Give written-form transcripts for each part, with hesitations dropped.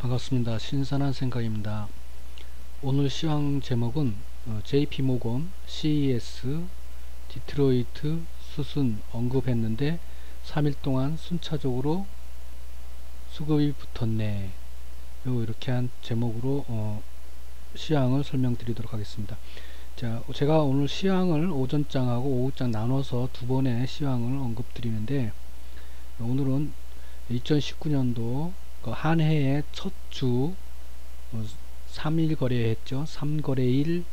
반갑습니다. 신선한 생각입니다. 오늘 시황 제목은 JP모건, CES, 디트로이트, 수순 언급했는데 3일 동안 순차적으로 수급이 붙었네. 이렇게 한 제목으로 시황을 설명드리도록 하겠습니다. 자, 제가 오늘 시황을 오전장하고 오후장 나눠서 두 번의 시황을 언급드리는데, 오늘은 2019년도 한 해의 첫 주 3일 거래했죠. 3거래일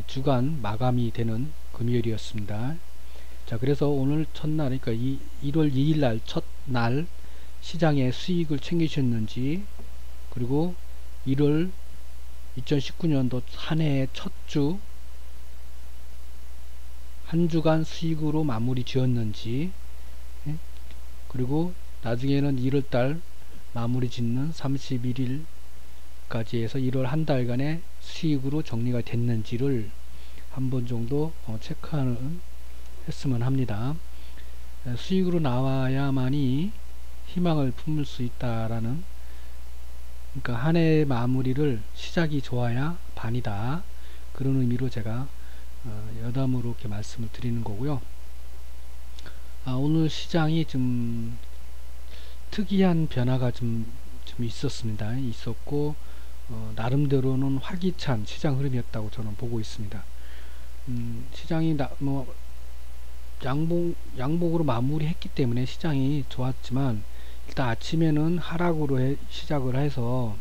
주간 마감이 되는 금요일이었습니다. 자, 그래서 오늘 첫날, 그러니까 1월 2일 날 첫날 시장의 수익을 챙기셨는지, 그리고 1월 2019년도 한 해의 첫 주 한 주간 수익으로 마무리 지었는지, 그리고 나중에는 1월달 마무리 짓는 31일까지 해서 1월 한 달간의 수익으로 정리가 됐는지를 한 번 정도 체크하는 했으면 합니다. 수익으로 나와야만이 희망을 품을 수 있다라는, 그러니까 한 해의 마무리를 시작이 좋아야 반이다, 그런 의미로 제가 여담으로 이렇게 말씀을 드리는 거고요. 오늘 시장이 좀 특이한 변화가 좀 있었습니다. 있었고, 나름대로는 활기찬 시장 흐름이었다고 저는 보고 있습니다. 시장이 양봉으로 마무리했기 때문에 시장이 좋았지만, 일단 아침에는 하락으로 시작을 해서,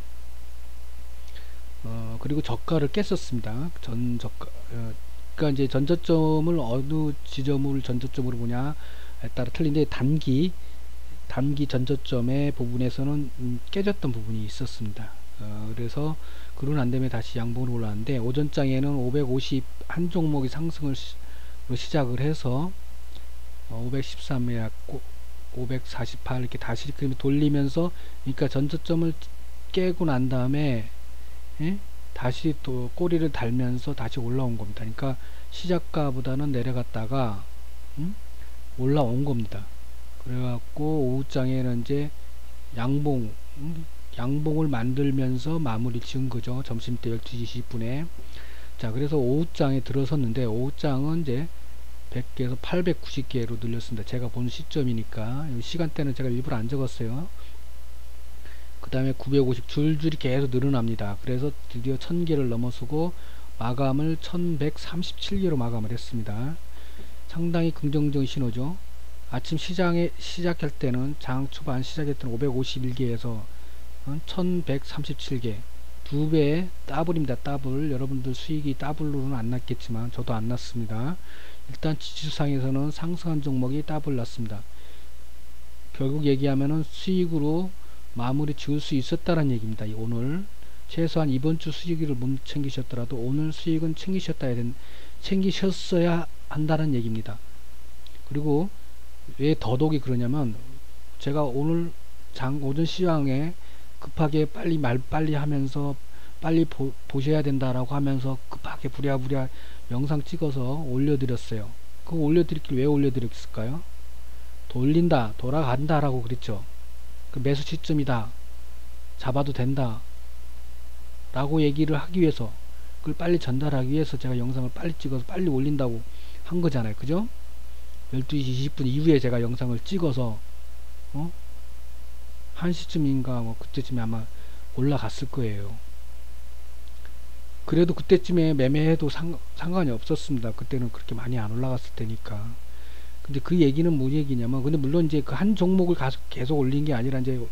그리고 저가를 깼었습니다. 그러니까 이제 전저점을 어느 지점을 전저점으로 보냐에 따라 틀린데, 단기 전저점의 부분에서는 깨졌던 부분이 있었습니다. 그래서 그런 안되면 다시 양봉으로 올라왔는데, 오전장에는 550 한 종목이 상승을 시작을 해서 513에 548 이렇게 다시 돌리면서, 그러니까 전저점을 깨고 난 다음에 다시 또 꼬리를 달면서 다시 올라온 겁니다. 그러니까 시작가보다는 내려갔다가 올라온 겁니다. 그래갖고 오후장에는 이제 양봉을 만들면서 마무리 지은 거죠. 점심때 12시 20분에. 자, 그래서 오후장에 들어섰는데, 오후장은 이제 100개에서 890개로 늘렸습니다. 제가 본 시점이니까. 시간대는 제가 일부러 안 적었어요. 그 다음에 950 줄줄이 계속 늘어납니다. 그래서 드디어 1000개를 넘어서고 마감을 1137개로 마감을 했습니다. 상당히 긍정적인 신호죠. 아침 시작할 때는, 장 초반 시작했던 551개에서 1137개, 두 배의 더블입니다. 더블. 여러분들 수익이 더블로는 안 났겠지만 저도 안 났습니다. 일단 지수상에서는 상승한 종목이 더블 났습니다. 결국 얘기하면은 수익으로 마무리 지을 수 있었다는 얘기입니다. 오늘 최소한 이번주 수익을 못 챙기셨더라도 오늘 수익은 챙기셨어야 한다는 얘기입니다. 그리고 왜 더더욱이 그러냐면, 제가 오늘 오전 시황에 급하게 빨리 하면서 빨리 보셔야 된다라고 하면서 급하게 부랴부랴 영상 찍어서 올려드렸어요. 그거 올려드렸길 왜 올려드렸을까요? 돌린다, 돌아간다 라고 그랬죠. 그 매수 시점이다, 잡아도 된다 라고 얘기를 하기 위해서, 그걸 빨리 전달하기 위해서 제가 영상을 빨리 찍어서 빨리 올린다고 한 거잖아요. 그죠? 12시 20분 이후에 제가 영상을 찍어서 1시쯤인가 그때쯤에 아마 올라갔을 거예요. 그래도 그때쯤에 매매해도 상관이 없었습니다. 그때는 그렇게 많이 안 올라갔을 테니까. 근데 그 얘기는 뭐 얘기냐면, 근데 물론 이제 그 한 종목을 계속 올린 게 아니라, 이제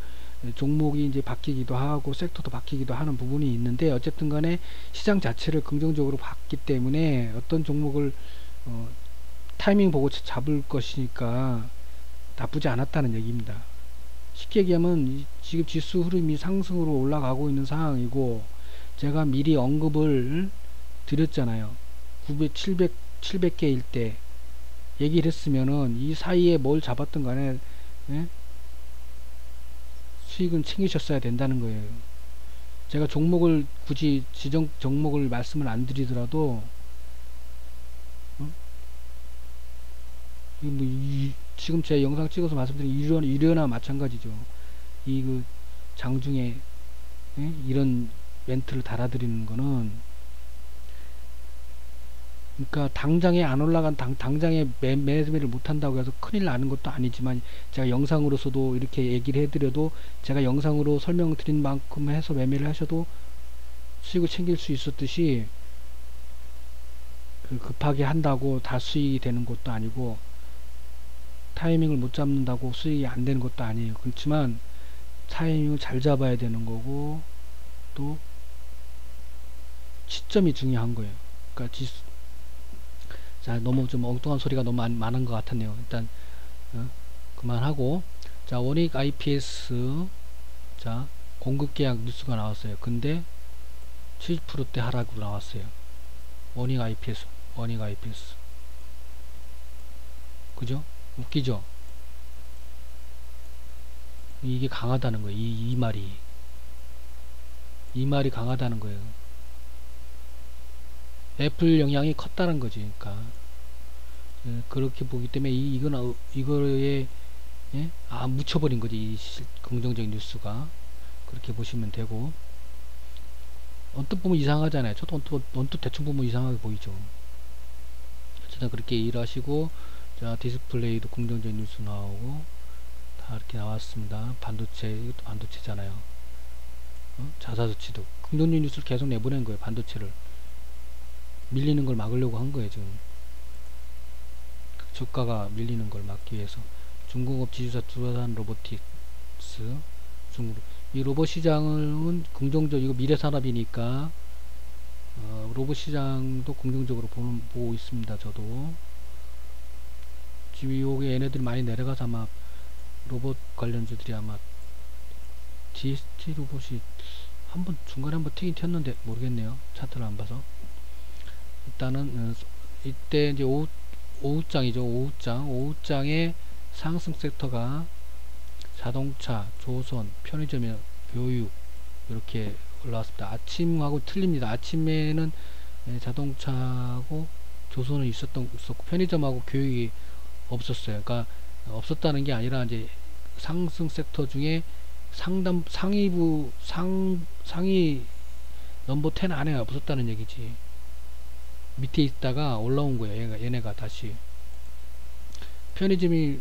종목이 이제 바뀌기도 하고 섹터도 바뀌기도 하는 부분이 있는데, 어쨌든 간에 시장 자체를 긍정적으로 봤기 때문에 어떤 종목을 타이밍 보고 잡을 것이니까 나쁘지 않았다는 얘기입니다. 쉽게 얘기하면 지금 지수 흐름이 상승으로 올라가고 있는 상황이고, 제가 미리 언급을 드렸잖아요. 700개일 때 얘기를 했으면은 이 사이에 뭘 잡았든 간에 수익은 챙기셨어야 된다는 거예요. 제가 종목을 굳이 종목을 말씀을 안 드리더라도 지금 제 영상 찍어서 말씀드린 이래나 마찬가지죠. 그 장중에 예? 이런 멘트를 달아드리는 거는, 그러니까 당장에 안 올라간 당장에 매매를 못한다고 해서 큰일 나는 것도 아니지만, 제가 영상으로서도 이렇게 얘기를 해드려도, 제가 영상으로 설명드린 만큼 해서 매매를 하셔도 수익을 챙길 수 있었듯이, 그 급하게 한다고 다 수익이 되는 것도 아니고, 타이밍을 못 잡는다고 수익이 안 되는 것도 아니에요. 그렇지만 타이밍을 잘 잡아야 되는 거고, 또 시점이 중요한 거예요. 그러니까 자, 너무 좀 엉뚱한 소리가 너무 많은 것 같았네요. 일단 그만하고, 자, 원익 IPS, 자, 공급 계약 뉴스가 나왔어요. 근데 70%대 하락으로 나왔어요. 원익 IPS, 원익 IPS, 그죠? 웃기죠? 이게 강하다는 거예요. 이 말이 강하다는 거예요. 애플 영향이 컸다는 거지. 그러니까 그렇게 보기 때문에 이거에, 예? 묻혀버린 거지. 이 긍정적인 뉴스가. 그렇게 보시면 되고, 언뜻 보면 이상하잖아요. 저도 언뜻 대충 보면 이상하게 보이죠. 어쨌든 그렇게 일하시고, 자, 디스플레이도 긍정적인 뉴스 나오고 다 이렇게 나왔습니다. 반도체, 이것도 반도체잖아요. 자사조치도 긍정적인 뉴스를 계속 내보낸 거예요. 반도체를 밀리는 걸 막으려고 한 거예요. 지금 주가가 밀리는 걸 막기 위해서. 중공업 지주사 두산 로보틱스, 이 로봇 시장은 긍정적, 이거 미래산업이니까 로봇 시장도 긍정적으로 보고 있습니다. 저도 지금 요게 얘네들이 많이 내려가서 아마 로봇 관련주들이 아마 DST 로봇이 중간에 한번 튀긴 튀었는데 모르겠네요. 차트를 안 봐서. 일단은 이때 이제 오후장이죠. 오후장에 상승 섹터가 자동차, 조선, 편의점, 교육 이렇게 올라왔습니다. 아침하고 틀립니다. 아침에는 자동차하고 조선은 있었고 편의점하고 교육이 없었어요. 그러니까 없었다는 게 아니라, 이제 상승 섹터 중에 상위 넘버 10 안에 없었다는 얘기지. 밑에 있다가 올라온 거예요. 얘네가 다시 편의점이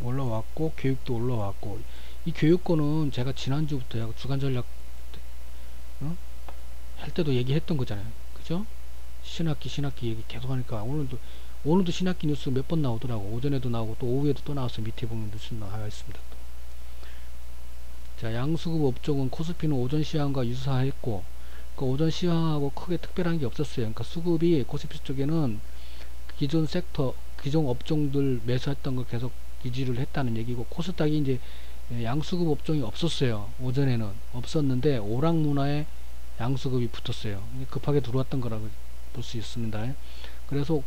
올라왔고 교육도 올라왔고, 이 교육권은 제가 지난주부터 주간 전략 할 때도 얘기했던 거잖아요. 그죠? 신학기 얘기 계속 하니까, 오늘도 신학기 뉴스 몇 번 나오더라고. 오전에도 나오고 또 오후에도 또 나와서 밑에 보면 뉴스 나와 있습니다. 자, 양수급 업종은 코스피는 오전 시황과 유사했고, 그 오전 시황하고 크게 특별한 게 없었어요. 그러니까 수급이 코스피 쪽에는 기존 섹터, 기존 업종들 매수했던 거 계속 유지를 했다는 얘기고, 코스닥이 이제 양수급 업종이 없었어요. 오전에는 없었는데 오락문화에 양수급이 붙었어요. 급하게 들어왔던 거라고 볼 수 있습니다. 그래서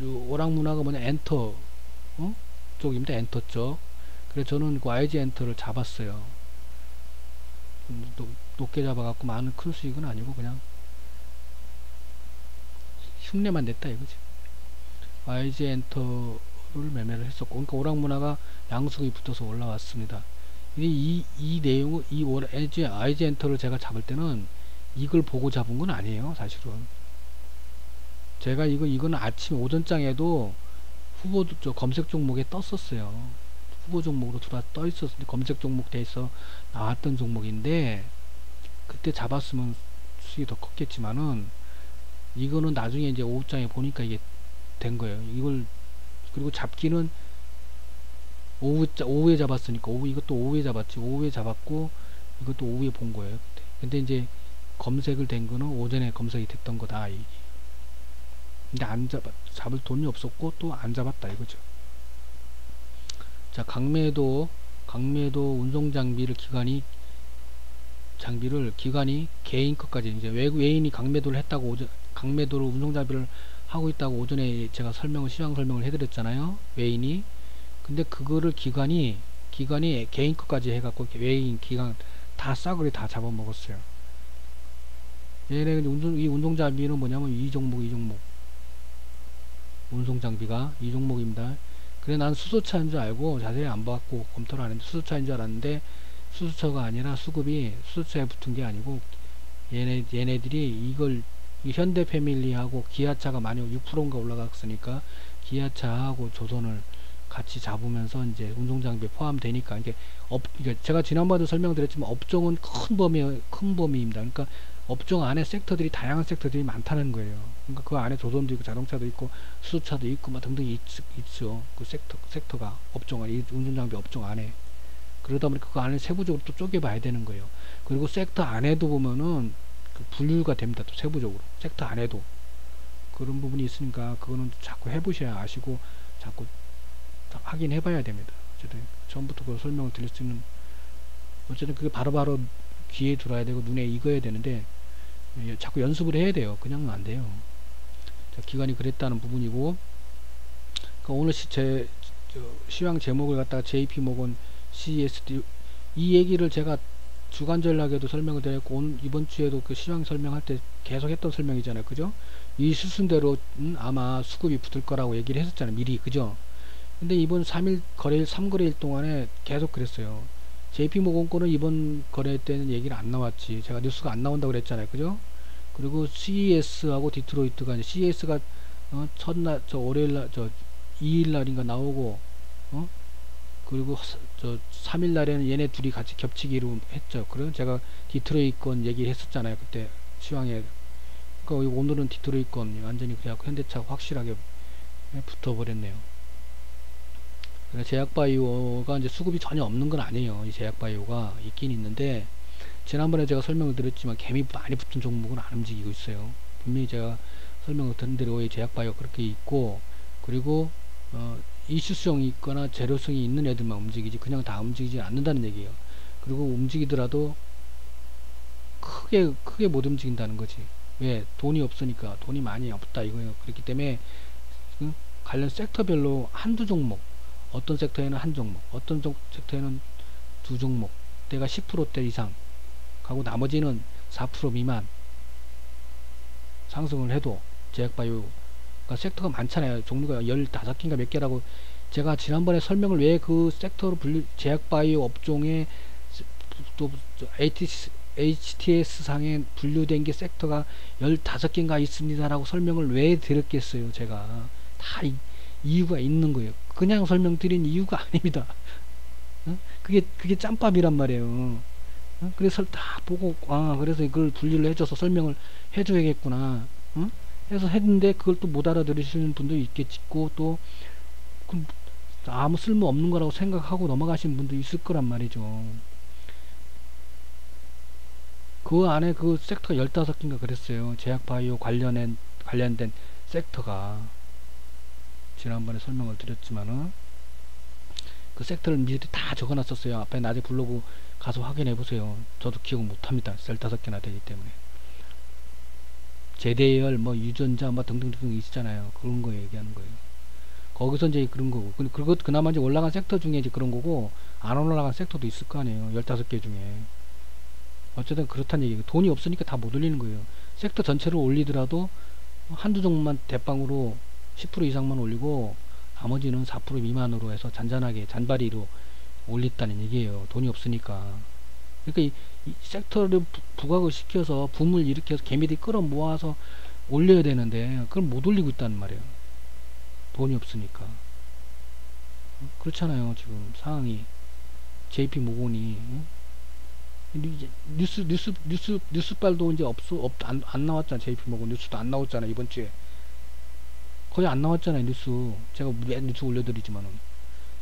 오락문화가 뭐냐, 엔터 쪽입니다. 엔터 쪽. 그래서 저는 그 YG 엔터를 잡았어요. 높게 잡아갖고 많은 큰 수익은 아니고 그냥 흉내만 냈다 이거지. YG 엔터를 매매를 했었고, 그러니까 오락문화가 양수급이 붙어서 올라왔습니다. 이 내용을, YG 엔터를 제가 잡을 때는 이걸 보고 잡은 건 아니에요. 사실은 제가 이거는 아침 오전장에도 검색 종목에 떴었어요. 후보 종목으로 떠 있었는데, 검색 종목 돼서 나왔던 종목인데, 그때 잡았으면 수익이 더 컸겠지만은, 이거는 나중에 이제 오후장에 보니까 이게 된 거예요. 그리고 잡기는 오후에 잡았으니까, 이것도 오후에 잡았지. 오후에 잡았고, 이것도 오후에 본 거예요. 그때. 근데 이제 검색을 된 거는 오전에 검색이 됐던 거다. 근데 잡을 돈이 없었고 또 안 잡았다 이거죠. 자, 강매도 운송 기관이 개인 것까지, 이제 외인이 강매도를 했다고, 강매도를 운송 장비를 하고 있다고 오전에 제가 시황 설명을 해드렸잖아요. 외인이. 근데 그거를 기관이 개인 것까지 해갖고 외인 기관 다 싸그리 다 잡아먹었어요. 얘네 이 운송 장비는 뭐냐면 이 종목 운송 장비가 이 종목입니다. 그래, 난 수소차인 줄 알고 자세히 안 봤고 검토를 안 했는데 수소차인 줄 알았는데, 수수처가 아니라 수급이 수수처에 붙은 게 아니고 얘네들이 이걸 이 현대 패밀리하고 기아차가 많이 6%인가 올라갔으니까 기아차하고 조선을 같이 잡으면서 이제 운송장비에 포함되니까 이게 제가 지난번에도 설명드렸지만 업종은 큰 범위입니다. 그러니까 업종 안에 섹터들이 다양한 섹터들이 많다는 거예요. 그러니까 그 안에 조선도 있고 자동차도 있고 수소차도 있고 막 등등 있죠. 그 섹터가 업종 안에 운송장비 업종 안에 그러다 보니까 그 안에 세부적으로 또 쪼개봐야 되는 거예요. 그리고 섹터 안에도 보면은 그 분류가 됩니다. 또 세부적으로 섹터 안에도 그런 부분이 있으니까 그거는 자꾸 해보셔야 아시고 자꾸 확인해 봐야 됩니다. 어쨌든 처음부터 그걸 설명을 드릴 수 있는 어쨌든 그게 바로바로 귀에 들어야 되고 눈에 익어야 되는데 자꾸 연습을 해야 돼요. 그냥은 안 돼요. 자, 기관이 그랬다는 부분이고 그러니까 오늘 시황 제목을 갖다가 JP모건 CESD 이 얘기를 제가 주간 전략에도 설명을 드렸고 오늘 이번 주에도 그 시황 설명할 때 계속 했던 설명이잖아요. 그죠? 이 수순대로 아마 수급이 붙을 거라고 얘기를 했었잖아요. 미리. 그죠? 근데 이번 3일 거래일 3거래일 동안에 계속 그랬어요. JP모건 거는 이번 거래 때는 얘기를 안 나왔지. 제가 뉴스가 안 나온다고 그랬잖아요. 그죠? 그리고 CES하고 디트로이트가 이제 CES가 첫날 월요일날 2일날인가 나오고 그리고 3일날에는 얘네 둘이 같이 겹치기로 했죠. 그래서 제가 디트로이트 건 얘기를 했었잖아요. 그때 시황에. 그러니까 오늘은 디트로이트 건 완전히 그래갖고 현대차가 확실하게 붙어버렸네요. 제약바이오가 이제 수급이 전혀 없는 건 아니에요. 이 제약바이오가 있긴 있는데 지난번에 제가 설명을 드렸지만 개미 많이 붙은 종목은 안 움직이고 있어요. 분명히 제가 설명을 드린 대로 이 제약바이오가 그렇게 있고 그리고 이슈성이 있거나 재료성이 있는 애들만 움직이지 그냥 다 움직이지 않는다는 얘기예요. 그리고 움직이더라도 크게 못 움직인다는 거지. 왜? 돈이 없으니까. 돈이 많이 없다 이거예요. 그렇기 때문에 관련 섹터별로 한두 종목 어떤 섹터에는 한 종목 어떤 섹터에는 두 종목 내가 10%대 이상 하고 나머지는 4% 미만 상승을 해도 제약바이오가 sek터가 많잖아요. 종류가 15개인가 몇 개라고 제가 지난번에 설명을 왜 그 섹터로 제약바이오 업종에 또 HTS 상에 분류된 게 섹터가 15개인가 있습니다 라고 설명을 왜 드렸겠어요. 제가 다 이유가 있는 거예요. 그냥 설명드린 이유가 아닙니다. 그게 짬밥이란 말이에요. 그래서 다 보고 그래서 이걸 분리를 해줘서 설명을 해줘야겠구나 해서 했는데 그걸 또 못 알아들으시는 분도 있겠고 또 아무 쓸모 없는 거라고 생각하고 넘어가시는 분도 있을 거란 말이죠. 그 안에 그 섹터가 15개인가 그랬어요. 제약바이오 관련된 섹터가 지난번에 설명을 드렸지만은 그 섹터를 미리 다 적어놨었어요. 앞에 나중에 블로그 가서 확인해보세요. 저도 기억 못합니다. 15개나 되기 때문에. 제대열, 유전자, 등등등 있잖아요. 그런 거 얘기하는 거예요. 거기서 이제 그런 거고. 그리고 그나마 이제 올라간 섹터 중에 이제 그런 거고, 안 올라간 섹터도 있을 거 아니에요. 15개 중에. 어쨌든 그렇다는 얘기예요. 돈이 없으니까 다 못 올리는 거예요. 섹터 전체를 올리더라도 한두 종목만 대빵으로 10% 이상만 올리고, 나머지는 4% 미만으로 해서 잔바리로 올렸다는 얘기예요. 돈이 없으니까. 그러니까 이 섹터를 부각을 시켜서 붐을 일으켜서 개미들이 끌어모아서 올려야 되는데 그걸 못 올리고 있다는 말이에요. 돈이 없으니까. 그렇잖아요. 지금 상황이 JP모건이 뉴스빨도 이제 안 나왔잖아. JP모건 뉴스도 안 나왔잖아. 이번 주에 거의 안 나왔잖아요. 뉴스 제가 매일 뉴스 올려드리지만은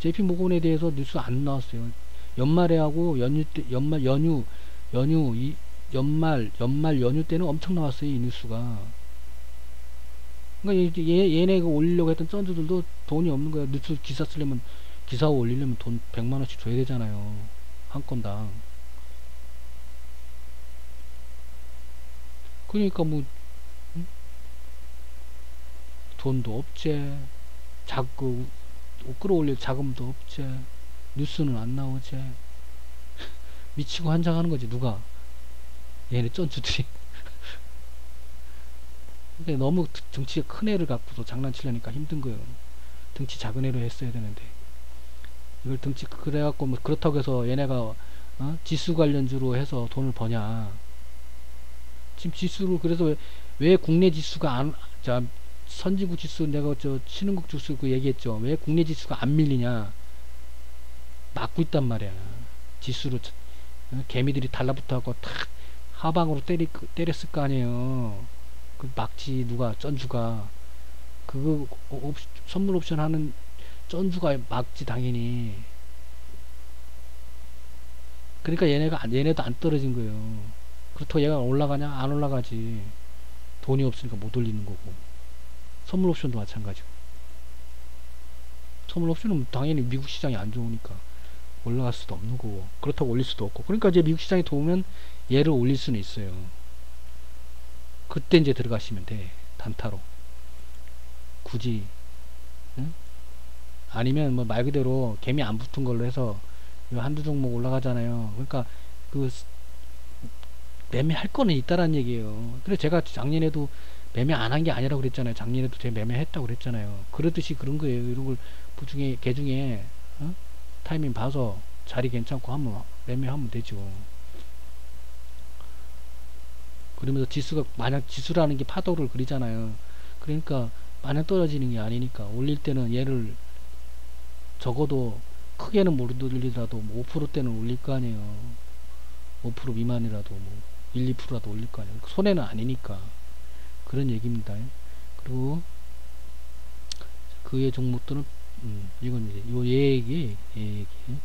JP모건에 대해서 뉴스 안 나왔어요. 연말에 하고 연말 연휴 연휴 때는 엄청 나왔어요. 이 뉴스가. 그러니까 얘네가 올리려고 했던 쩐주들도 돈이 없는 거야. 뉴스 기사 쓰려면 기사 올리려면 돈 100만원씩 줘야 되잖아요. 한 건당. 그러니까 돈도 없지. 끌어올릴 자금도 없지. 뉴스는 안 나오지. 미치고 환장하는 거지. 누가? 얘네 쩐주들이. 근데 너무 등치가 큰 애를 갖고서 장난치려니까 힘든 거예요. 등치 작은 애로 했어야 되는데 이걸 등치 그래갖고 그렇다고 해서 얘네가 지수 관련주로 해서 돈을 버냐. 지금 지수를 그래서 왜 국내 지수가 안, 자, 선진국 지수 내가 저 신흥국 지수 그 얘기했죠. 왜 국내 지수가 안 밀리냐. 막고 있단 말이야. 지수로 개미들이 달라붙어갖고 탁 하방으로 때렸을 거 아니에요. 그 막지 누가 쩐주가 그거 선물 옵션 하는 쩐주가 막지 당연히. 그러니까 얘네도 안 떨어진 거예요. 그렇다고 얘가 올라가냐? 안 올라가지. 돈이 없으니까 못 올리는 거고. 선물 옵션도 마찬가지고. 선물 옵션은 당연히 미국 시장이 안 좋으니까 올라갈 수도 없는 거고. 그렇다고 올릴 수도 없고. 그러니까 이제 미국 시장이 도우면 얘를 올릴 수는 있어요. 그때 이제 들어가시면 돼. 단타로. 굳이. 응? 아니면 뭐 말 그대로 개미 안 붙은 걸로 해서 한두 종목 올라가잖아요. 그러니까 그 매매할 거는 있다라는 얘기예요. 그래서 제가 작년에도 매매 안 한 게 아니라고 그랬잖아요. 작년에도 제가 매매했다고 그랬잖아요. 그러듯이 그런 거예요. 이런 걸 개중에 타이밍 봐서 자리 괜찮고 하면 매매하면 되죠. 그러면서 지수가 만약 지수라는 게 파도를 그리잖아요. 그러니까 마냥 떨어지는 게 아니니까 올릴 때는 얘를 적어도 크게는 못 올리더라도 뭐 5%대는 올릴 거 아니에요. 5% 미만이라도 뭐 1, 2%라도 올릴 거 아니에요. 손해는 아니니까. 그런 얘기입니다. 그리고 그의 종목들은 이건 이제 요 얘기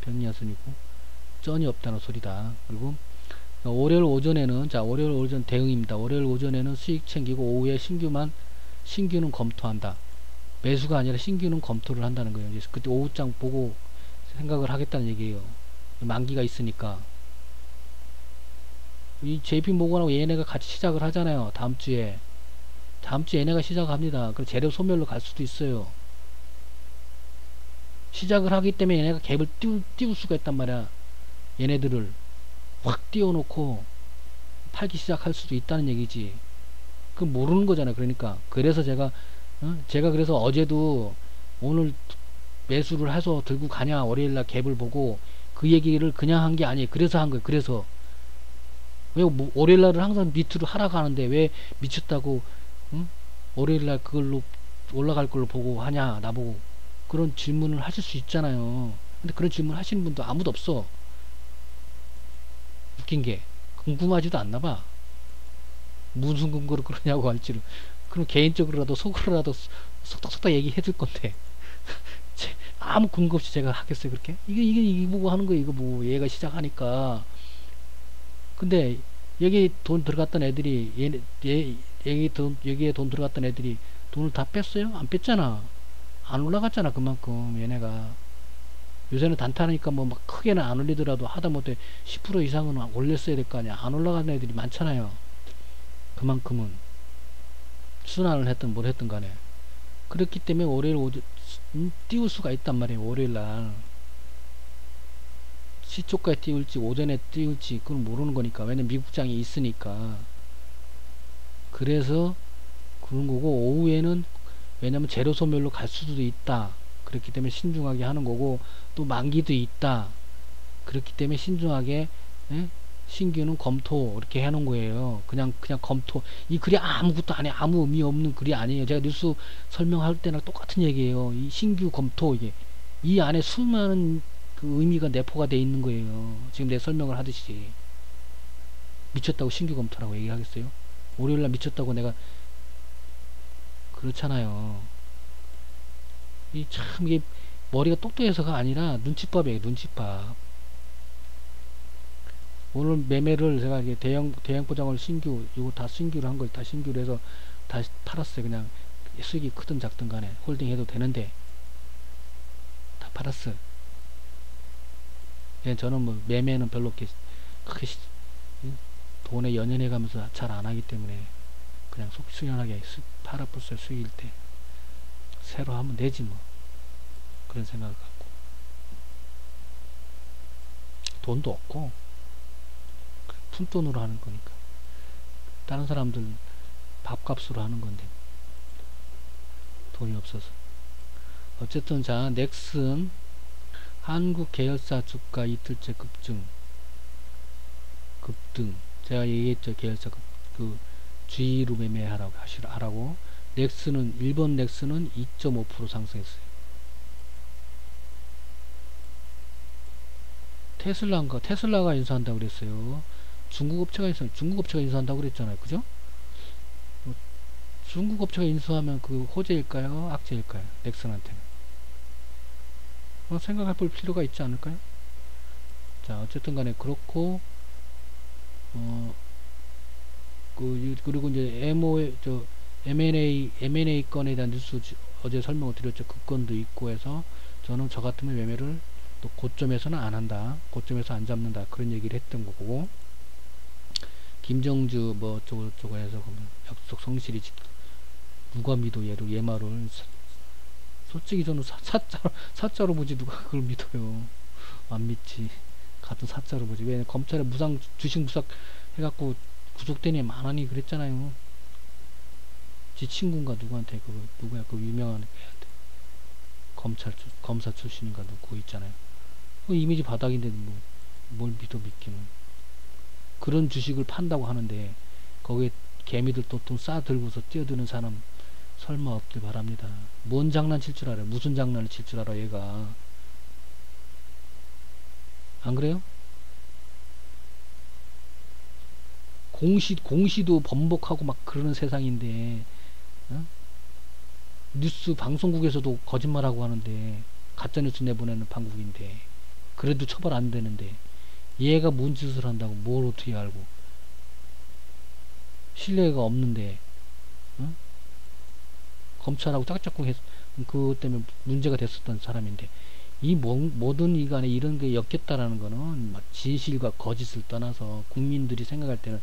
변리하순이고 쩐이 없다는 소리다. 그리고 월요일 오전에는 월요일 오전 대응입니다. 월요일 오전에는 수익 챙기고 오후에 신규는 검토한다. 매수가 아니라 신규는 검토를 한다는 거예요. 그래서 그때 오후장 보고 생각을 하겠다는 얘기예요. 만기가 있으니까. 이 JP 모건하고 얘네가 같이 시작을 하잖아요. 다음 주에 얘네가 시작합니다. 그럼 재료 소멸로 갈 수도 있어요. 시작을 하기 때문에 얘네가 갭을 띄울 수가 있단 말이야. 얘네들을 확 띄워놓고 팔기 시작할 수도 있다는 얘기지. 그 모르는 거잖아요. 그러니까 그래서 제가 그래서 어제도 오늘 매수를 해서 들고 가냐 월요일날 갭을 보고 그 얘기를 그냥 한 게 아니에요. 그래서 한 거예요. 그래서 왜 월요일날은 항상 밑으로 하락하는데 왜 미쳤다고 월요일날 그걸로 올라갈 걸로 보고 하냐 나보고 그런 질문을 하실 수 있잖아요. 근데 그런 질문 하시는 분도 아무도 없어. 웃긴 게 궁금하지도 않나봐. 무슨 근거로 그러냐고 할지를. 그럼 개인적으로라도 속으로라도 속닥속닥 얘기해 줄 건데 아무 근거 없이 제가 하겠어요. 그렇게 이게 보고 하는 거예요. 이거 뭐 얘가 시작하니까. 근데 여기 돈 들어갔던 애들이 여기에 돈 들어갔던 애들이 돈을 다 뺐어요? 안 뺐잖아. 안 올라갔잖아. 그만큼 얘네가 요새는 단타니까 뭐 막 크게는 안 올리더라도 하다못해 10% 이상은 올렸어야 될 거 아니야. 안 올라가는 애들이 많잖아요. 그만큼은 순환을 했든 뭘 했든 간에. 그렇기 때문에 월요일 띄울 수가 있단 말이에요. 월요일날 시초가에 띄울지 오전에 띄울지 그건 모르는 거니까. 왜냐면 미국장이 있으니까. 그래서 그런 거고 오후에는 왜냐면 재료 소멸로 갈 수도 있다. 그렇기 때문에 신중하게 하는 거고 또 만기도 있다. 그렇기 때문에 신중하게 신규는 검토 이렇게 해놓은 거예요. 그냥 검토. 이 글이 아무것도 아니 아무 의미 없는 글이 아니에요. 제가 뉴스 설명할 때랑 똑같은 얘기예요. 이 신규 검토 이게 이 안에 수많은 그 의미가 내포가 돼 있는 거예요. 지금 내 설명을 하듯이 미쳤다고 신규 검토라고 얘기하겠어요? 월요일날 미쳤다고 내가 그렇잖아요. 이 참 이게 머리가 똑똑해서가 아니라 눈치밥이에요. 눈치밥. 오늘 매매를 제가 이게 대형 포장을 신규 이거 다 신규로 한 걸 다 신규로 해서 다시 팔았어요. 그냥 수익이 크든 작든 간에 홀딩 해도 되는데 다 팔았어요. 저는 뭐 매매는 별로 이렇게 크게 돈에 연연해 가면서 잘 안 하기 때문에 그냥 속 수연하게 팔아버렸어요. 수익일 때 새로 하면 되지 뭐. 그런 생각을 갖고 돈도 없고 푼돈으로 하는 거니까 다른 사람들 밥값으로 하는 건데 돈이 없어서. 어쨌든 자 넥슨 한국 계열사 주가 이틀째 급증. 급등. 제가 얘기했죠. 계열사 그 주의로 하라고. 넥스는, 일본 넥스는 2.5% 상승했어요. 테슬라가 인수한다고 그랬어요. 중국 업체가 인수한다고 그랬잖아요. 그죠? 중국 업체가 인수하면 그 호재일까요? 악재일까요? 넥슨한테는. 생각해 볼 필요가 있지 않을까요? 자, 어쨌든 간에 그렇고, 그리고 이제 M&A 건에 대한 뉴스 어제 설명을 드렸죠. 그 건도 있고 해서 저는 저 같으면 매매를 또 고점에서는 안 한다. 고점에서 안 잡는다. 그런 얘기를 했던 거고, 김정주 뭐 저거 해서 약속 성실히 누가 믿어 얘 말을. 솔직히 저는 사자로 보지 누가 그걸 믿어요. 안 믿지. 같은 사자로 보지. 왜 검찰에 주식 무삭 해갖고 구속된 애 많으니 그랬잖아요. 지 친구인가 누구한테 누구야 그 유명한 애한테 검사 출신인가 누구 있잖아요. 그 이미지 바닥인데 뭘 믿기는. 그런 주식을 판다고 하는데 거기에 개미들 또 돈 싸들고서 뛰어드는 사람 설마 없길 바랍니다. 뭔 장난칠 줄 알아요? 무슨 장난을 칠 줄 알아 얘가. 안 그래요? 공시도 번복하고 막 그러는 세상인데, 어? 뉴스 방송국에서도 거짓말하고 하는데, 가짜뉴스 내보내는 방국인데, 그래도 처벌 안 되는데, 얘가 뭔 짓을 한다고 뭘 어떻게 알고, 신뢰가 없는데, 어? 검찰하고 짝짝꿍 그것 때문에 문제가 됐었던 사람인데, 이 모든 이간에 이런 게 엮였다라는 거는 막 진실과 거짓을 떠나서 국민들이 생각할 때는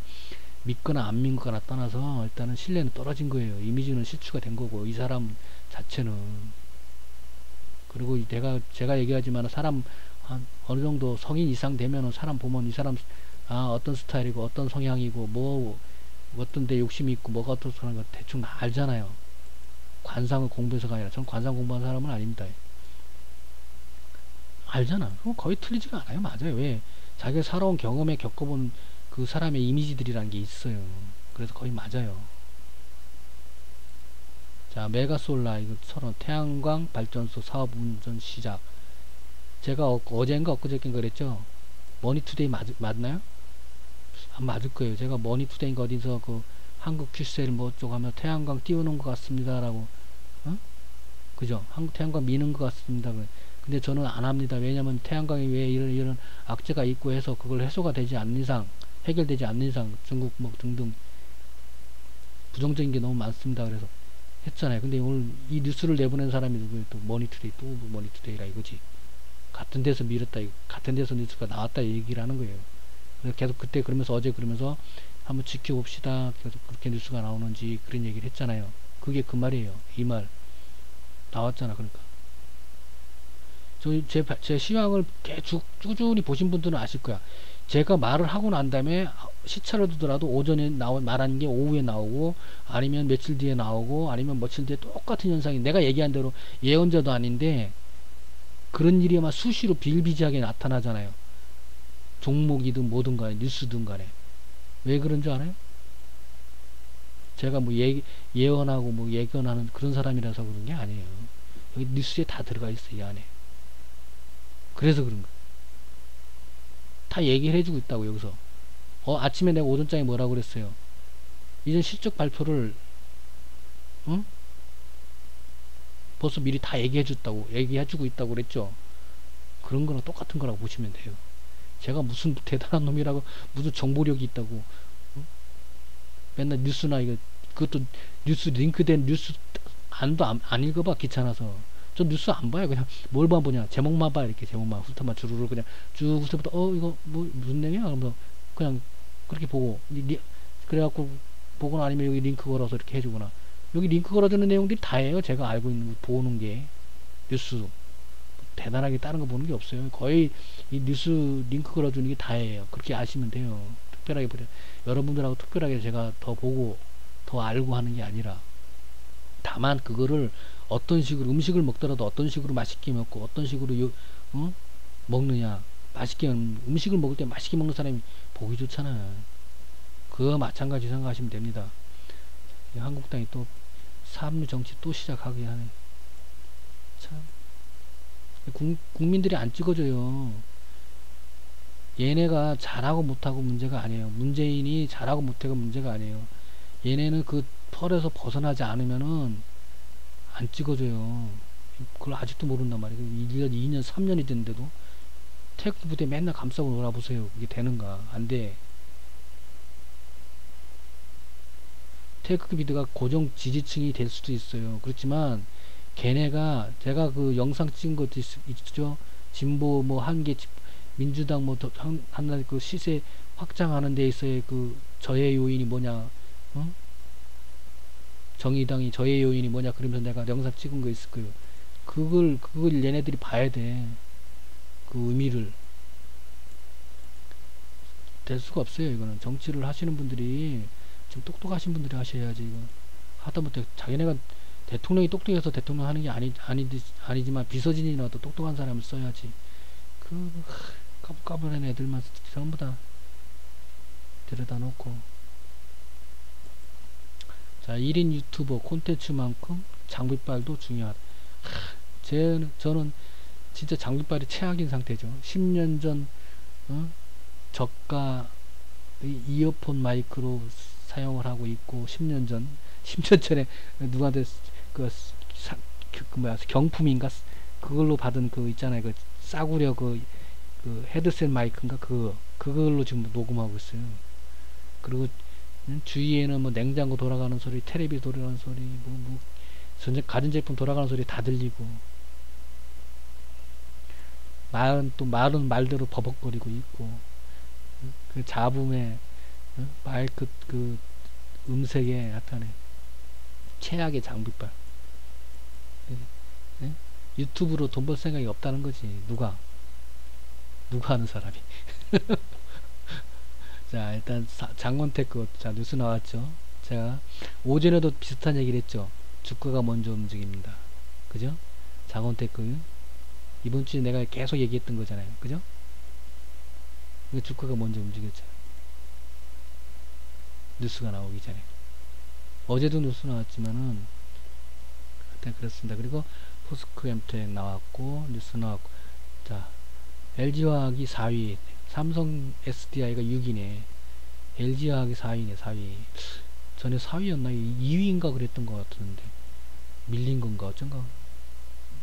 믿거나 안 믿거나 떠나서 일단은 신뢰는 떨어진 거예요. 이미지는 실추가 된 거고 이 사람 자체는. 그리고 제가 얘기하지만 사람 한 어느 정도 성인 이상 되면은 사람 보면 이 사람 어떤 스타일이고 어떤 성향이고 뭐 어떤 데 욕심이 있고 뭐가 어떻다는 거 대충 다 알잖아요. 관상을 공부해서가 아니라 저는 관상 공부한 사람은 아닙니다. 알잖아. 그거 거의 틀리지가 않아요. 맞아요. 왜? 자기가 살아온 경험에 겪어본 그 사람의 이미지들이라는 게 있어요. 그래서 거의 맞아요. 자, 메가솔라 이거 태양광 발전소 사업 운전 시작. 제가 어젠가 엊그저께인가 그랬죠. 머니투데이 맞나요? 안 맞을 거예요. 제가 머니투데이인가 어디서 그 한국 큐셀 뭐 어쩌고 하면 태양광 띄우는 것 같습니다라고, 그죠? 한국 태양광 미는 것 같습니다. 근데 저는 안 합니다. 왜냐면 태양광이 왜 이런 악재가 있고 해서 그걸 해소가 되지 않는 이상, 해결되지 않는 이상 중국 뭐 등등 부정적인 게 너무 많습니다. 그래서 했잖아요. 근데 오늘 이 뉴스를 내보낸 사람이 누구예요? 또 머니투데이, 또 머니투데이라 이거지. 같은 데서 밀었다, 같은 데서 뉴스가 나왔다 얘기를 하는 거예요. 그래서 계속 그때 그러면서 어제 그러면서 한번 지켜봅시다. 계속 그렇게 뉴스가 나오는지 그런 얘기를 했잖아요. 그게 그 말이에요. 이 말 나왔잖아. 그러니까 제 시황을 꾸준히 보신 분들은 아실 거야. 제가 말을 하고 난 다음에 시차를 두더라도 오전에 말하는 게 오후에 나오고 아니면 며칠 뒤에 나오고 아니면 며칠 뒤에 똑같은 현상이 내가 얘기한 대로 예언자도 아닌데 그런 일이 아마 수시로 비일비재하게 나타나잖아요. 종목이든 뭐든 간에 뉴스든 간에. 왜 그런 줄 알아요? 제가 뭐 예언하고 뭐 예견하는 그런 사람이라서 그런 게 아니에요. 여기 뉴스에 다 들어가 있어 이 안에. 그래서 그런 거야. 다 얘기를 해주고 있다고 여기서. 아침에 내가 오전장에 뭐라고 그랬어요? 이전 실적 발표를 벌써 미리 다 얘기해주고 있다고 그랬죠. 그런 거랑 똑같은 거라고 보시면 돼요. 제가 무슨 대단한 놈이라고 무슨 정보력이 있다고 맨날 뉴스나 그것도 뉴스 링크된 뉴스 안 읽어봐. 귀찮아서. 저 뉴스 안 봐요. 그냥 뭘 보냐 제목만 봐. 이렇게 제목만 훑어만 주르르 그냥 쭉 훑어부터 이거 뭐 무슨 내용이야 그러면서 그냥 그렇게 보고 그래갖고 보거나 아니면 여기 링크 걸어서 이렇게 해주거나. 여기 링크 걸어주는 내용들이 다예요. 제가 알고 있는 거 보는 게 뉴스 대단하게 다른 거 보는 게 없어요. 거의 이 뉴스 링크 걸어주는 게 다예요. 그렇게 아시면 돼요. 특별하게 여러분들하고 특별하게 제가 더 보고 더 알고 하는 게 아니라 다만 그거를 어떤 식으로 음식을 먹더라도 어떤 식으로 맛있게 먹고 어떤 식으로 먹느냐 맛있게 음식을 먹을 때 맛있게 먹는 사람이 보기 좋잖아. 그거 마찬가지 생각하시면 됩니다. 한국당이 또 삼류 정치 또 시작하게 하네. 참 국민들이 안 찍어줘요. 얘네가 잘하고 못하고 문제가 아니에요. 문재인이 잘하고 못하고 문제가 아니에요. 얘네는 그 펄에서 벗어나지 않으면은 안 찍어줘요. 그걸 아직도 모른단 말이에요. 1년, 2년, 3년이 됐는데도 태극기 부대 맨날 감싸고 놀아보세요. 그게 되는가? 안 돼. 태극기 부대가 고정 지지층이 될 수도 있어요. 그렇지만 걔네가 제가 그 영상 찍은 것도 있죠. 진보 뭐 한계 민주당 뭐 하나 그 시세 확장하는 데 있어의 그 저해 요인이 뭐냐, 어? 정의당이 저해 요인이 뭐냐 그러면서 내가 영상 찍은 거 있을 거예요. 그걸 얘네들이 봐야 돼. 그 의미를. 될 수가 없어요. 이거는 정치를 하시는 분들이 좀 똑똑하신 분들이 하셔야지. 이거 하다못해 자기네가 대통령이 똑똑해서 대통령 하는 게 아니지만 비서진이라도 똑똑한 사람을 써야지. 그 까불까불한 애들만 전부 다 데려다 놓고. 자, 1인 유튜버 콘텐츠만큼 장비빨도 중요하다. 저는 진짜 장비빨이 최악인 상태죠. 10년 전 저가 이어폰 마이크로 사용을 하고 있고, 10년 전에 누구한테 뭐야 경품인가 그걸로 받은 그 있잖아요. 그 싸구려 그 헤드셋 마이크인가 그걸로 지금 녹음하고 있어요. 그리고 주위에는 뭐 냉장고 돌아가는 소리, 테레비 돌아가는 소리, 가전제품 돌아가는 소리 다 들리고, 말은 말대로 버벅거리고 있고, 그 잡음에 마이크 그 음색에 약간의 최악의 장비빨. 유튜브로 돈 벌 생각이 없다는 거지. 누가 하는 사람이. 자, 일단 장원테크 자 뉴스 나왔죠. 제가 오전에도 비슷한 얘기를 했죠. 주가가 먼저 움직입니다. 그죠? 장원테크 이번 주에 내가 계속 얘기했던 거잖아요. 그죠? 주가가 먼저 움직였잖아요. 뉴스가 나오기 전에. 어제도 뉴스 나왔지만은 일단 그렇습니다. 그리고 포스코엠텍 나왔고, 뉴스 나왔고. 자, LG화학이 4위, 삼성 SDI가 6위네. LG화학이 4위네. 4위. 전에 4위였나 2위인가 그랬던 것 같은데 밀린 건가 어쩐가.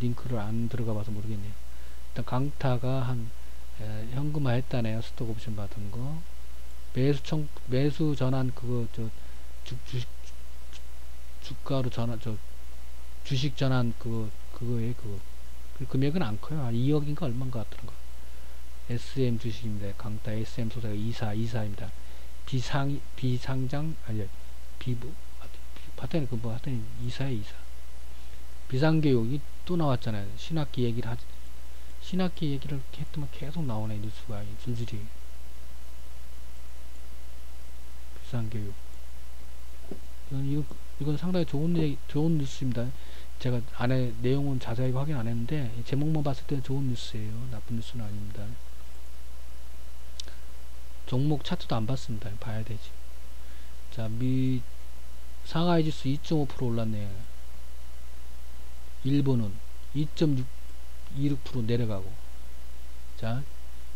링크를 안 들어가 봐서 모르겠네요. 일단 강타가 현금화 했다네요. 스톡 옵션 받은 거. 매수 전환 그거 주가로 전환 주식 전환 그거에 그 금액은 안 커요. 한 2억인가 얼마인가 같은 거. SM 주식입니다. 강타 SM 소사가 24입니다. 비상장 아니 하여튼 하여튼 2사에 2사. 비상교육이 또 나왔잖아요. 신학기 얘기를 했더만 계속 나오네. 뉴스가 줄줄이. 비상교육. 이건 상당히 좋은 뉴스입니다. 제가 안에 내용은 자세히 확인 안 했는데 제목만 봤을 때는 좋은 뉴스예요. 나쁜 뉴스는 아닙니다. 종목 차트도 안 봤습니다. 봐야 되지. 자, 상하이 지수 2.5% 올랐네요. 일본은 2.26% 내려가고. 자,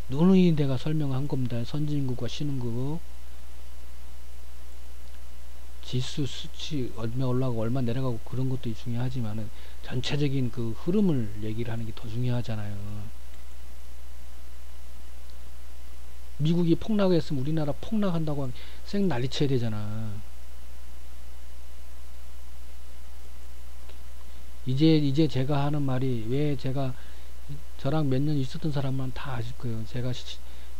누누이 내가 설명한 겁니다. 선진국과 신흥국 지수 수치 얼마 올라가고 얼마 내려가고 그런 것도 중요하지만은 전체적인 그 흐름을 얘기를 하는 게 더 중요하잖아요. 미국이 폭락했으면 우리나라 폭락한다고 쌩 난리쳐야 되잖아. 이제 제가 하는 말이, 왜 제가 저랑 몇 년 있었던 사람만 다 아실 거예요. 제가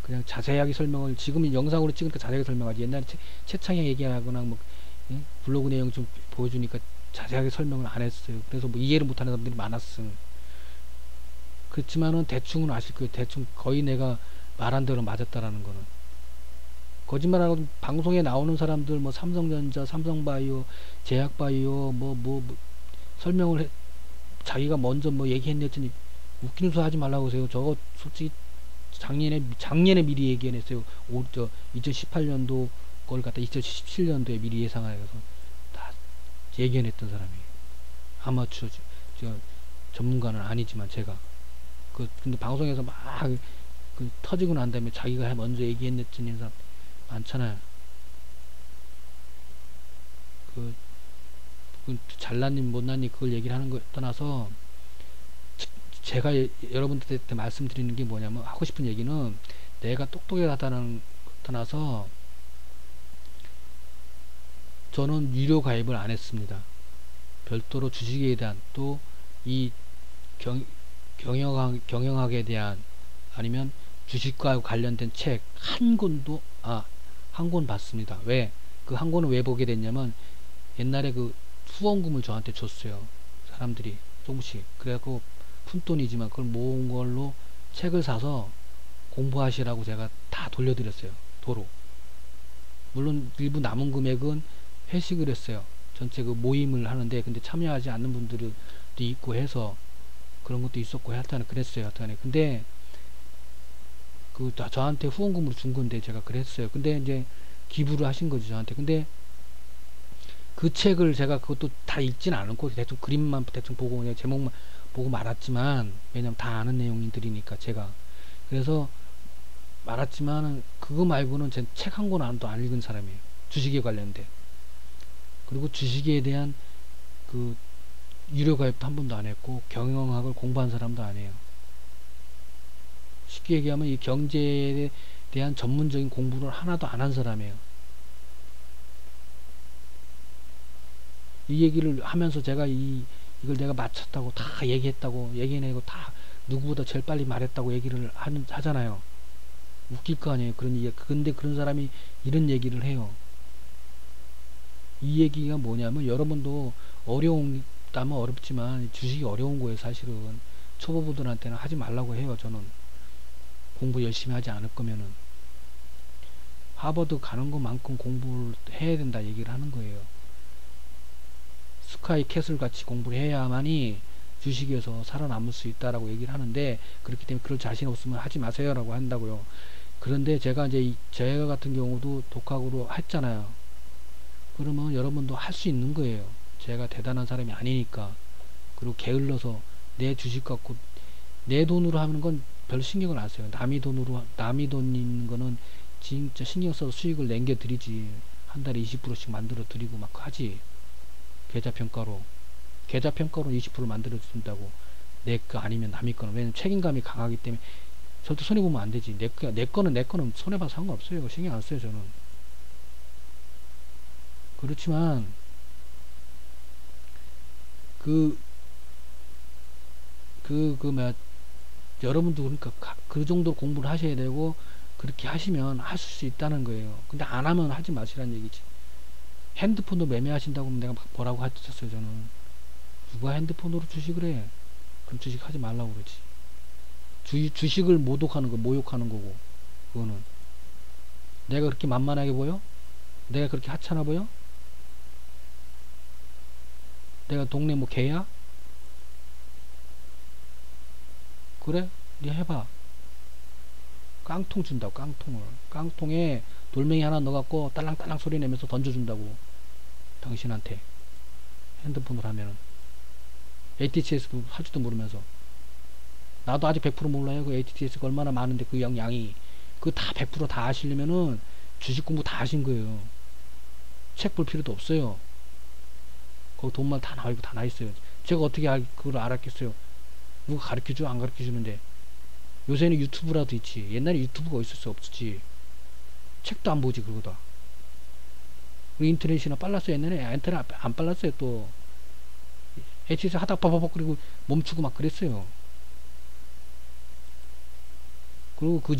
그냥 자세하게 설명을 지금 영상으로 찍으니까 자세하게 설명하지, 옛날에 최창희 얘기하거나 뭐 블로그 내용 좀 보여주니까 자세하게 설명을 안 했어요. 그래서 뭐 이해를 못하는 사람들이 많았어. 그렇지만은 대충은 아실 거예요. 대충 거의 내가 말한 대로 맞았다라는 거는. 거짓말하고 방송에 나오는 사람들 뭐 삼성전자, 삼성바이오, 제약바이오 뭐 설명을 자기가 먼저 뭐 얘기했니 했더니 웃기는 소리 하지 말라고 하세요. 저거 솔직히 작년에 미리 예견했어요. 2018년도 걸 갖다 2017년도에 미리 예상하여서 다 예견했던 사람이에요. 아마추어 전문가는 아니지만 제가 근데 방송에서 막 터지고 난 다음에 자기가 먼저 얘기했던 사람 많잖아요. 잘난님 못난님 그걸 얘기를 하는 거 떠나서 제가 여러분들한테 말씀드리는 게 뭐냐면, 하고 싶은 얘기는 내가 똑똑하다는 것 떠나서 저는 유료 가입을 안 했습니다. 별도로 주식에 대한 또 이 경영학에 대한 아니면 주식과 관련된 책 한 권도 한 권 봤습니다. 왜? 그 한 권을 왜 보게 됐냐면, 옛날에 그 후원금을 저한테 줬어요. 사람들이 조금씩. 그래갖고 푼돈이지만 그걸 모은 걸로 책을 사서 공부하시라고 제가 다 돌려드렸어요. 도로. 물론 일부 남은 금액은 회식을 했어요. 전체 그 모임을 하는데, 근데 참여하지 않는 분들도 있고 해서 그런 것도 있었고 하여튼 그랬어요. 하여튼 근데 저한테 후원금으로 준 건데 제가 그랬어요. 근데 이제 기부를 하신 거죠, 저한테. 근데 그 책을 제가 그것도 다 읽진 않았고 대충 그림만 대충 보고 그냥 제목만 보고 말았지만, 왜냐면 다 아는 내용들이니까 제가. 그래서 말았지만 그거 말고는 제 책 한 권 안 읽은 사람이에요. 주식에 관련된. 그리고 주식에 대한 그 유료 가입도 한 번도 안 했고 경영학을 공부한 사람도 아니에요. 쉽게 얘기하면 이 경제에 대한 전문적인 공부를 하나도 안 한 사람이에요. 이 얘기를 하면서 제가 이걸 내가 맞췄다고 다 얘기했다고 얘기해내고 다 누구보다 제일 빨리 말했다고 얘기를 하잖아요. 웃길 거 아니에요. 근데 그런 사람이 이런 얘기를 해요. 이 얘기가 뭐냐면, 여러분도 어려운다면 어렵지만 주식이 어려운 거예요. 사실은 초보분들한테는 하지 말라고 해요. 저는 공부 열심히 하지 않을 거면은 하버드 가는 것만큼 공부를 해야 된다 얘기를 하는 거예요. 스카이 캐슬 같이 공부를 해야만이 주식에서 살아남을 수 있다라고 얘기를 하는데, 그렇기 때문에 그럴 자신 없으면 하지 마세요 라고 한다고요. 그런데 제가 이제 제가 같은 경우도 독학으로 했잖아요. 그러면 여러분도 할 수 있는 거예요. 제가 대단한 사람이 아니니까. 그리고 게을러서 내 주식 갖고 내 돈으로 하는 건 별로 신경을 안 써요. 남이 돈 있는 거는 진짜 신경 써서 수익을 남겨 드리지. 한 달에 20%씩 만들어 드리고 막 하지. 계좌평가로 20% 만들어 준다고. 내 거 아니면 남의 거는. 왜냐면 책임감이 강하기 때문에 절대 손해보면 안 되지. 내 거는 손해봐도 상관없어요. 신경 안 써요, 저는. 그렇지만 여러분도 그러니까 그 정도 공부를 하셔야 되고, 그렇게 하시면 하실 수 있다는 거예요. 근데 안 하면 하지 마시라는 얘기지. 핸드폰도 매매하신다고 하면 내가 막 뭐라고 하셨어요. 저는 누가 핸드폰으로 주식을 해? 그럼 주식 하지 말라고 그러지. 주식을 모독하는 거, 모욕하는 거고. 그거는 내가 그렇게 만만하게 보여? 내가 그렇게 하찮아 보여? 내가 동네 뭐 개야? 그래? 네 해봐. 깡통 준다고. 깡통에 돌멩이 하나 넣어갖고 딸랑딸랑 소리 내면서 던져준다고. 당신한테 핸드폰으로 하면은 ATCS도 할지도 모르면서. 나도 아직 100% 몰라요. 그 ATCS가 얼마나 많은데 그 양이. 그거 다 100% 하시려면은 주식 공부 다 하신 거예요. 책 볼 필요도 없어요. 거기 돈만 다 나와 있고 다 나 있어요. 제가 어떻게 그걸 알았겠어요? 누가 가르쳐줘? 안 가르쳐주는데. 요새는 유튜브라도 있지. 옛날에 유튜브가 있었어? 없었지. 책도 안 보지 그거다. 우리 인터넷이나 빨랐어요. 옛날에 인터넷 안 빨랐어요. 또 HTC 하다 빠바박 그리고 멈추고 막 그랬어요. 그리고 그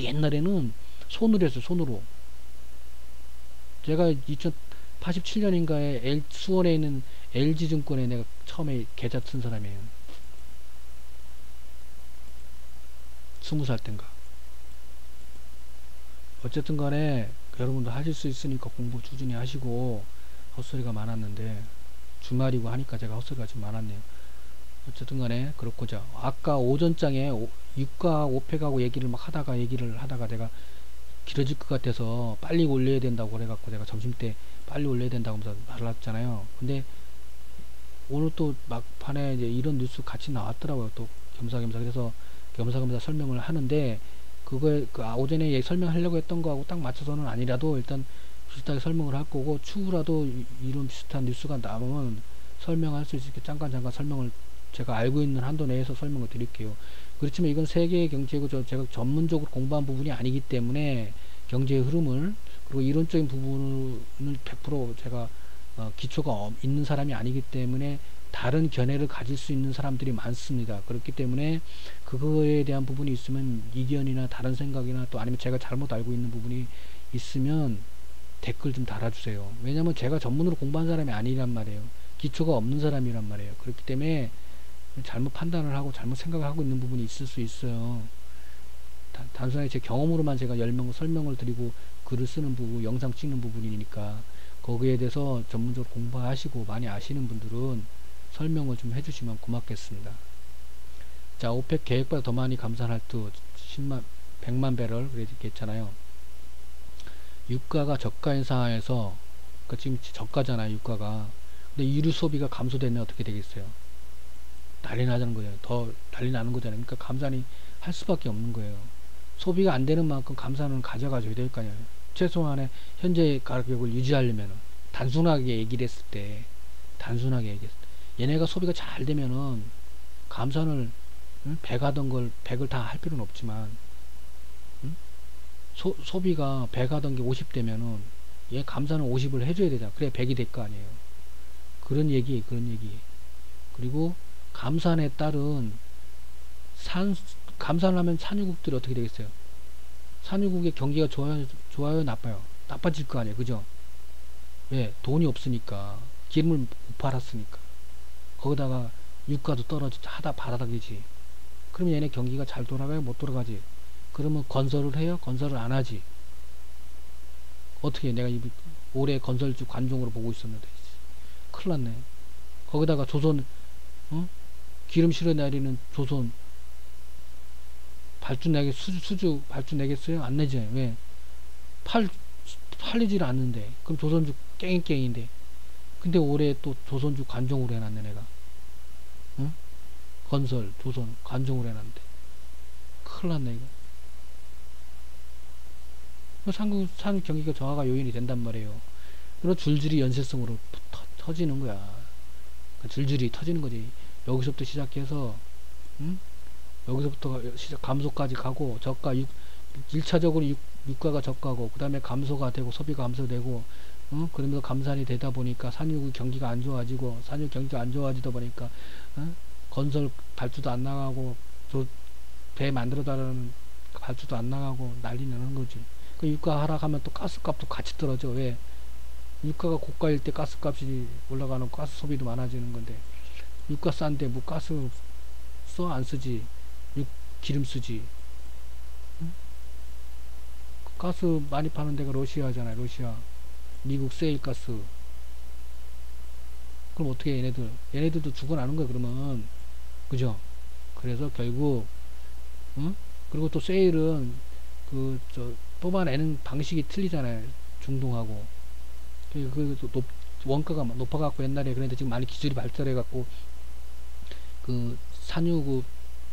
옛날에는 손으로 했어요. 손으로. 제가 2087년인가에 수원에 있는 LG증권에 내가 처음에 계좌 쓴 사람이에요. 20살 땐가. 어쨌든 간에 여러분도 하실 수 있으니까 공부 꾸준히 하시고. 헛소리가 많았는데 주말이고 하니까 제가 헛소리가 좀 많았네요. 어쨌든 간에 그렇고자 아까 오전장에 유가 오펙하고 얘기를 하다가 내가 길어질 것 같아서 빨리 올려야 된다고 그래갖고 내가 점심때 빨리 올려야 된다고 하면서 말랐잖아요. 근데 오늘 또 막판에 이제 이런 뉴스 같이 나왔더라고요. 또 겸사겸사. 그래서 겸사겸사 설명을 하는데 그거에 오전에 설명하려고 했던 거하고 딱 맞춰서는 아니라도 일단 비슷하게 설명을 할 거고, 추후라도 이런 비슷한 뉴스가 나오면 설명할 수 있게 잠깐 설명을 제가 알고 있는 한도 내에서 설명을 드릴게요. 그렇지만 이건 세계의 경제고 제가 전문적으로 공부한 부분이 아니기 때문에 경제의 흐름을, 그리고 이론적인 부분을 100% 제가 기초가 있는 사람이 아니기 때문에 다른 견해를 가질 수 있는 사람들이 많습니다. 그렇기 때문에 그거에 대한 부분이 있으면 이견이나 다른 생각이나 또 아니면 제가 잘못 알고 있는 부분이 있으면 댓글 좀 달아주세요. 왜냐면 제가 전문으로 공부한 사람이 아니란 말이에요. 기초가 없는 사람이란 말이에요. 그렇기 때문에 잘못 판단을 하고 잘못 생각을 하고 있는 부분이 있을 수 있어요. 단순하게 제 경험으로만 제가 설명을 드리고 글을 쓰는 부분, 영상 찍는 부분이니까 거기에 대해서 전문적으로 공부하시고 많이 아시는 분들은 설명을 좀 해주시면 고맙겠습니다. 자, 오펙 계획보다 더 많이 감산할 듯 100만 배럴 그렇게 했잖아요. 유가가 저가인 상황에서, 그러니까 지금 저가잖아요, 유가가. 근데 유류 소비가 감소되면 어떻게 되겠어요? 난리 나자는 거예요. 더 난리 나는 거잖아요. 그러니까 감산이 할 수밖에 없는 거예요. 소비가 안 되는 만큼 감산은 가져가줘야 될 거 아니에요. 최소한의 현재 가격을 유지하려면, 단순하게 얘기를 했을 때, 얘네가 소비가 잘 되면은 감산을 100 하던 걸 100을 다 할 필요는 없지만, 소비가 100 하던 게 50 되면은 얘 감산은 50을 해줘야 되잖아. 그래 100이 될 거 아니에요. 그런 얘기. 그리고 감산에 따른 감산을 하면 산유국들이 어떻게 되겠어요? 산유국의 경기가 좋아요, 나빠요? 나빠질 거 아니에요, 그죠? 왜? 돈이 없으니까, 기름을 못 팔았으니까. 거기다가 유가도 하다 바닥이지. 그럼 얘네 경기가 잘 돌아가요, 못 돌아가지? 그러면 건설을 해요? 건설을 안 하지? 어떻게 해? 내가 올해 건설주 관종으로 보고 있었는데 큰일 났네. 거기다가 조선, 기름 실어 내리는 조선 수주 발주 내겠어요? 안 내죠. 왜? 팔리질 않는데. 그럼 조선주 깽인데. 근데 올해 또 조선주 관종으로 해놨네, 내가. 응? 건설, 조선, 관종으로 해놨는데. 큰일 났네, 이거. 산업 경기가 저하가 요인이 된단 말이에요. 그리고 줄줄이 연쇄성으로 터지는 거야. 줄줄이 터지는 거지. 여기서부터 시작해서, 여기서부터 감소까지 가고, 1차적으로 유가가 저가고, 그 다음에 감소가 되고, 소비가 감소되고, 그러면서 감산이 되다 보니까 산유 경기가 안 좋아지고, 산유 경기가 안 좋아지다 보니까, 건설 발주도 안 나가고, 배 만들어 달라는 발주도 안 나가고, 난리 나는 거지. 그 유가 하락하면 또 가스값도 같이 떨어져. 왜? 유가가 고가일 때 가스값이 올라가는, 가스 소비도 많아지는 건데, 유가 싼데 뭐 가스 써? 안 쓰지. 기름 쓰지. 응? 가스 많이 파는 데가 러시아잖아요. 러시아. 미국 세일가스. 그럼 어떻게 해, 얘네들도 죽어나는 거야, 그러면. 그죠? 그래서 결국, 그리고 또 세일은 뽑아내는 방식이 틀리잖아요. 중동하고. 원가가 높아갖고 옛날에, 그런데 지금 많이 기술이 발달해갖고 산유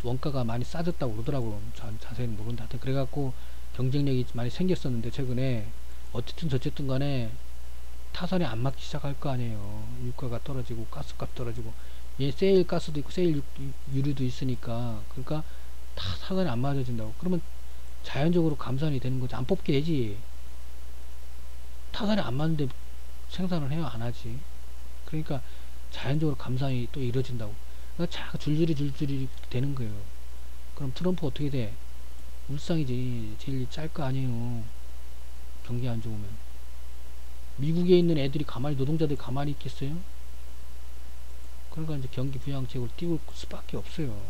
원가가 많이 싸졌다고 그러더라고요. 자세히는 모른다. 그래갖고 경쟁력이 많이 생겼었는데 최근에 어쨌든 간에 타선이 안 맞기 시작할 거 아니에요. 유가가 떨어지고 가스값 떨어지고, 얘 세일 가스도 있고 세일 유류도 있으니까, 그러니까 타선이 안 맞아진다고. 그러면 자연적으로 감산이 되는 거지. 안 뽑게 되지. 타선이 안 맞는데 생산을 해요? 안 하지. 그러니까 자연적으로 감산이 또 이루어진다고. 그러니까 줄줄이 되는 거예요. 그럼 트럼프 어떻게 돼? 울상이지. 제일 짤 거 아니에요. 경기 안 좋으면. 미국에 있는 애들이 노동자들이 가만히 있겠어요? 그러니까 이제 경기 부양책을 띄울 수밖에 없어요.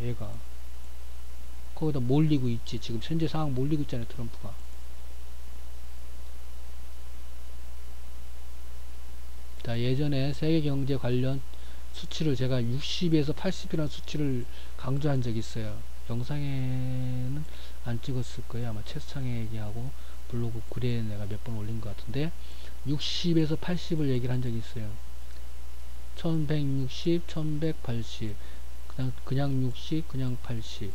얘가. 거기다 몰리고 있지. 지금 현재 상황 몰리고 있잖아요, 트럼프가. 자, 예전에 세계 경제 관련 수치를 제가 60에서 80이라는 수치를 강조한 적이 있어요. 영상에는 안 찍었을 거예요. 아마 채팅창에 얘기하고 블로그 글에 내가 몇 번 올린 것 같은데 60에서 80을 얘기를 한 적이 있어요. 1160, 1180 그냥 60, 그냥 80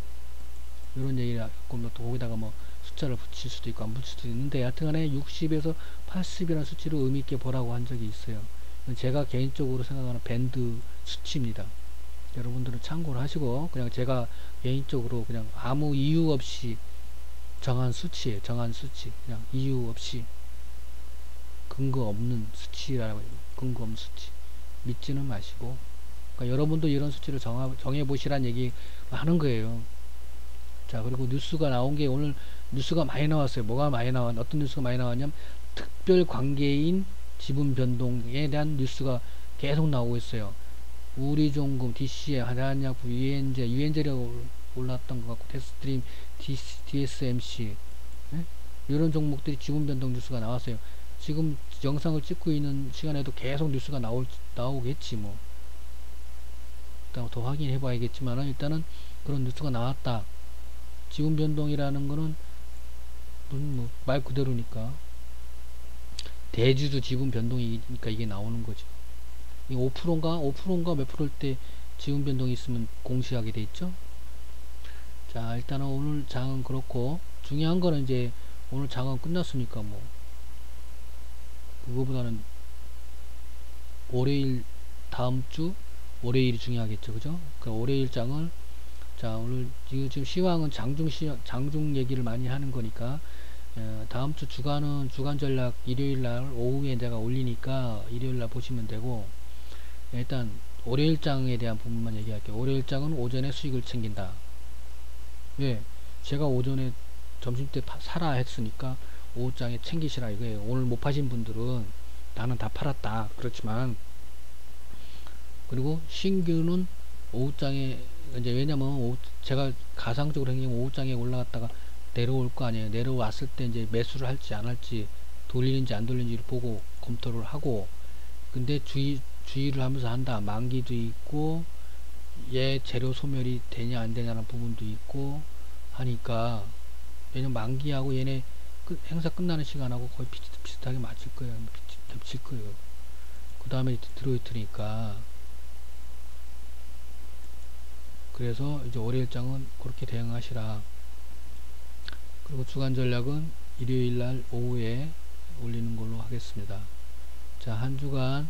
이런 얘기를 하고 또 거기다가 뭐 숫자를 붙일 수도 있고 안 붙일 수도 있는데 하여튼간에 60에서 80이라는 수치를 의미있게 보라고 한 적이 있어요. 제가 개인적으로 생각하는 밴드 수치입니다. 여러분들은 참고를 하시고 그냥 제가 개인적으로 그냥 아무 이유 없이 정한 수치에 정한 수치 그냥 이유 없이 근거 없는 수치라고 해요. 근거 없는 수치 믿지는 마시고 그러니까 여러분도 이런 수치를 정해 보시란 얘기 하는 거예요. 자 그리고 뉴스가 나온 게 오늘 뉴스가 많이 나왔어요. 뭐가 많이 나왔 어떤 뉴스가 많이 나왔냐면 특별 관계인 지분 변동에 대한 뉴스가 계속 나오고 있어요. 우리종금, DC에, 한약부, 유엔제라고 올랐던 것 같고, 테스트림, DSMC 네? 이런 종목들이 지분 변동 뉴스가 나왔어요. 지금 영상을 찍고 있는 시간에도 계속 뉴스가 나오겠지 뭐. 일단 더 확인해 봐야겠지만 일단은 그런 뉴스가 나왔다. 지분 변동이라는 거는 뭐 말 그대로니까 대주주 지분 변동이니까 이게 나오는 거죠. 이 5%인가 몇 프로일 때 지분 변동이 있으면 공시하게 돼 있죠. 자 일단은 오늘 장은 그렇고 중요한 거는 이제 오늘 장은 끝났으니까 뭐 그거보다는 월요일 다음 주 월요일이 중요하겠죠. 그죠? 그 월요일 장을 자 오늘 지금 시황은 장중 얘기를 많이 하는 거니까 다음 주 주간은 주간 전략 일요일날 오후에 내가 올리니까 일요일날 보시면 되고 일단 월요일장에 대한 부분만 얘기할게요. 월요일장은 오전에 수익을 챙긴다. 왜? 제가 오전에 점심때 사라 했으니까 오후장에 챙기시라 이거예요. 오늘 못 파신 분들은 나는 다 팔았다. 그렇지만 그리고 신규는 오후장에 이제 왜냐면 제가 가상적으로 생기면 오후장에 올라갔다가 내려올 거 아니에요. 내려왔을 때 이제 매수를 할지 안 할지 돌리는지 안 돌리는지를 보고 검토를 하고 근데 주의를 하면서 한다. 만기도 있고 얘 재료 소멸이 되냐 안 되냐는 부분도 있고 하니까 왜냐면 만기하고 얘네 행사 끝나는 시간하고 거의 비슷하게 맞을 거예요. 겹칠 거예요. 그 다음에 디트로이트니까 그래서 이제 월요일장은 그렇게 대응하시라. 그리고 주간 전략은 일요일날 오후에 올리는 걸로 하겠습니다. 자, 한 주간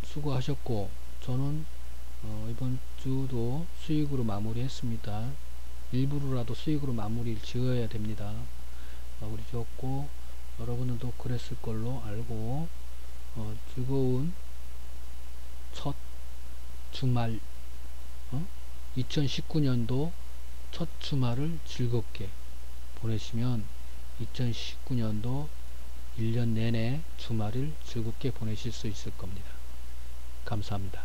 수고하셨고 저는 이번 주도 수익으로 마무리 했습니다. 일부러라도 수익으로 마무리를 지어야 됩니다. 마무리 지었고 여러분들도 그랬을 걸로 알고 즐거운 첫 주말 2019년도 첫 주말을 즐겁게 보내시면 2019년도 1년 내내 주말을 즐겁게 보내실 수 있을 겁니다. 감사합니다.